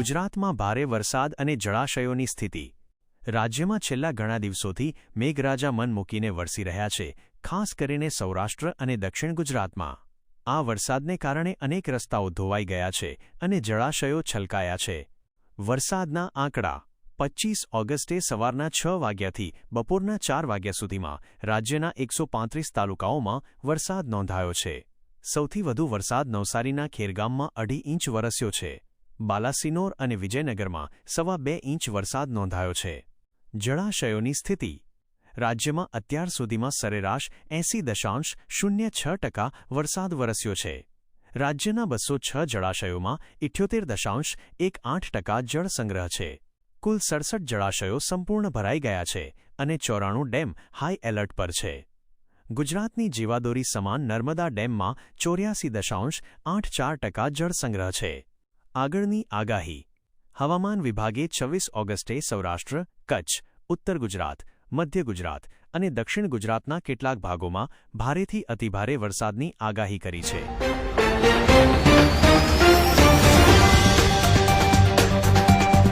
ગુજરાતમાં ભારે વરસાદ અને જળાશયોની સ્થિતિ. રાજ્યમાં છેલ્લા ઘણા દિવસોથી મેઘરાજા મન મૂકીને વરસી રહ્યા છે, ખાસ કરીને સૌરાષ્ટ્ર અને દક્ષિણ ગુજરાતમાં. આ વરસાદને કારણે અનેક રસ્તાઓ ધોવાઈ ગયા છે અને જળાશયો છલકાયા છે. વરસાદના આંકડા. 25 ઓગસ્ટે સવારના 6 વાગ્યાથી બપોરના 4 વાગ્યા સુધીમાં રાજ્યના 135 તાલુકાઓમાં વરસાદ નોંધાયો છે. સૌથી વધુ વરસાદ નવસારીના ખેરગામમાં 2.5 ઇંચ વરસ્યો છે. બાલાસિનોર અને વિજયનગરમાં 2.25 ઇંચ વરસાદ નોંધાયો છે. જળાશયોની સ્થિતિ. રાજ્યમાં અત્યાર સુધીમાં સરેરાશ 80.06% વરસાદ વરસ્યો છે. રાજ્યના 206 જળાશયોમાં 78.18% જળસંગ્રહ છે. કુલ 67 જળાશયો સંપૂર્ણ ભરાઈ ગયા છે અને 94 ડેમ હાઈ એલર્ટ પર છે. ગુજરાતની જીવાદોરી સમાન નર્મદા ડેમમાં 84.84% જળસંગ્રહ છે. આગળની આગાહી. હવામાન વિભાગે 26 ઓગસ્ટે સૌરાષ્ટ્ર, કચ્છ, ઉત્તર ગુજરાત, મધ્ય ગુજરાત અને દક્ષિણ ગુજરાતના કેટલાક ભાગોમાં ભારેથી અતિભારે વરસાદની આગાહી કરી છે.